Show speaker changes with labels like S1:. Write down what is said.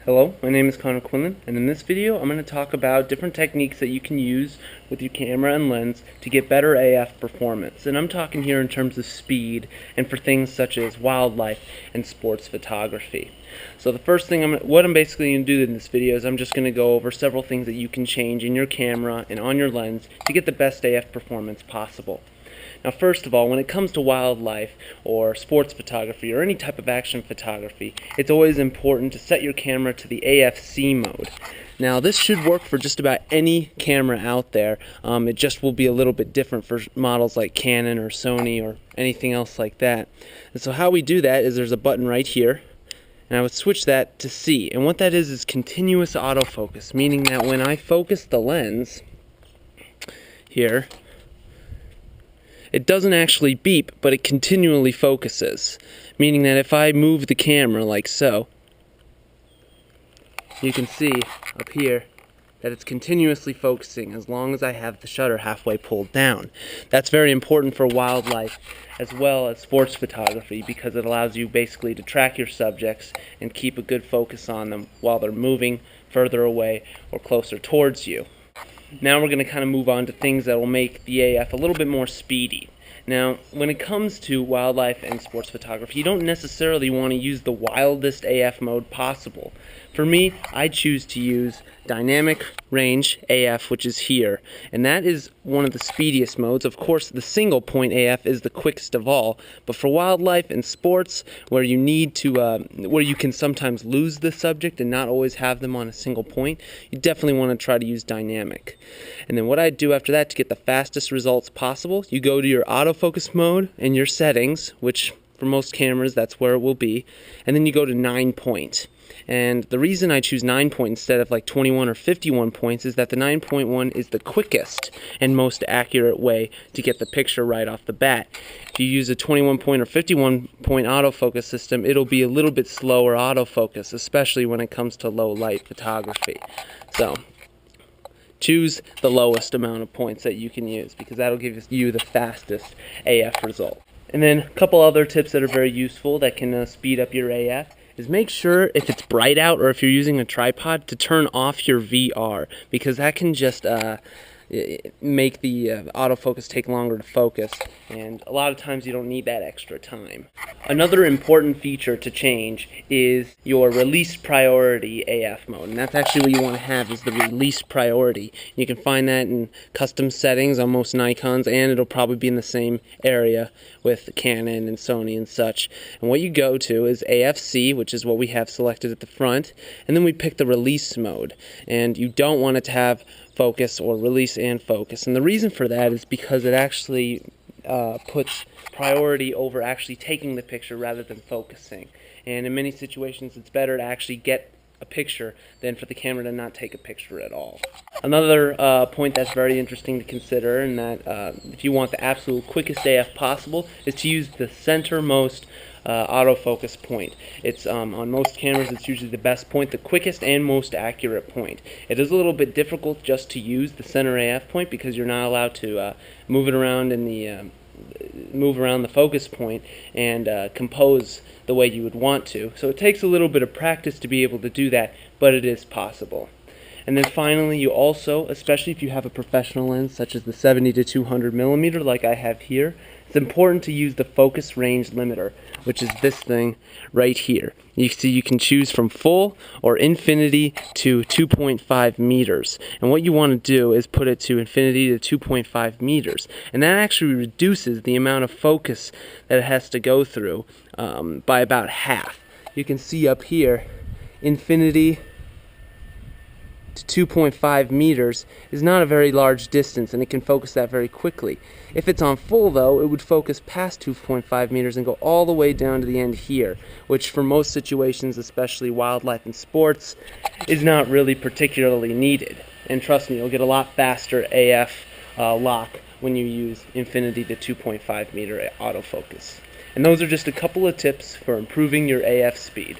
S1: Hello, my name is Connor Quinlan, and in this video I'm going to talk about different techniques that you can use with your camera and lens to get better AF performance. And I'm talking here in terms of speed and for things such as wildlife and sports photography. So the first thing what I'm basically going to do in this video is I'm just going to go over several things that you can change in your camera and on your lens to get the best AF performance possible. Now, first of all, when it comes to wildlife or sports photography or any type of action photography, it's always important to set your camera to the AFC mode. Now, this should work for just about any camera out there. It just will be a little bit different for models like Canon or Sony or anything else like that. And so how we do that is there's a button right here, and I would switch that to C. And what that is continuous autofocus, meaning that when I focus the lens here, it doesn't actually beep, but it continually focuses, meaning that if I move the camera like so, you can see up here that it's continuously focusing as long as I have the shutter halfway pulled down. That's very important for wildlife as well as sports photography because it allows you basically to track your subjects and keep a good focus on them while they're moving further away or closer towards you. Now we're going to kind of move on to things that will make the AF a little bit more speedy. Now, when it comes to wildlife and sports photography, you don't necessarily want to use the wildest AF mode possible. For me, I choose to use dynamic range AF, which is here, and that is one of the speediest modes. Of course, the single point AF is the quickest of all, but for wildlife and sports, where you need to, where you can sometimes lose the subject and not always have them on a single point, you definitely want to try to use dynamic. And then what I do after that to get the fastest results possible, you go to your autofocus mode and your settings, which for most cameras that's where it will be, and then you go to 9 point. And the reason I choose 9 point instead of like 21 or 51 points is that the 9.1 is the quickest and most accurate way to get the picture right off the bat. If you use a 21 point or 51 point autofocus system, it'll be a little bit slower autofocus, especially when it comes to low light photography. So choose the lowest amount of points that you can use because that'll give you the fastest AF result. And then a couple other tips that are very useful that can speed up your AF is make sure if it's bright out or if you're using a tripod to turn off your VR because that can just make the autofocus take longer to focus, and a lot of times you don't need that extra time. Another important feature to change is your release priority AF mode, and that's actually what you want to have is the release priority. You can find that in custom settings on most Nikons, and it'll probably be in the same area with Canon and Sony and such. And what you go to is AFC, which is what we have selected at the front, and then we pick the release mode, and you don't want it to have focus or release and focus. And the reason for that is because it actually puts priority over actually taking the picture rather than focusing. And in many situations it's better to actually get a picture than for the camera to not take a picture at all. Another point that's very interesting to consider, and that if you want the absolute quickest AF possible, is to use the centermost autofocus point. It's on most cameras it's usually the best point, the quickest and most accurate point. It is a little bit difficult just to use the center AF point because you're not allowed to move it around in the move around the focus point and compose the way you would want to. So it takes a little bit of practice to be able to do that, but it is possible. And then finally, you also, especially if you have a professional lens such as the 70 to 200 millimeter like I have here, it's important to use the focus range limiter, which is this thing right here. You see you can choose from full or infinity to 2.5 meters. And what you want to do is put it to infinity to 2.5 meters. And that actually reduces the amount of focus that it has to go through by about half. You can see up here, infinity to 2.5 meters is not a very large distance, and it can focus that very quickly. If it's on full though, it would focus past 2.5 meters and go all the way down to the end here, which for most situations, especially wildlife and sports, is not really particularly needed. And trust me, you'll get a lot faster AF lock when you use infinity to 2.5 meter autofocus. And those are just a couple of tips for improving your AF speed.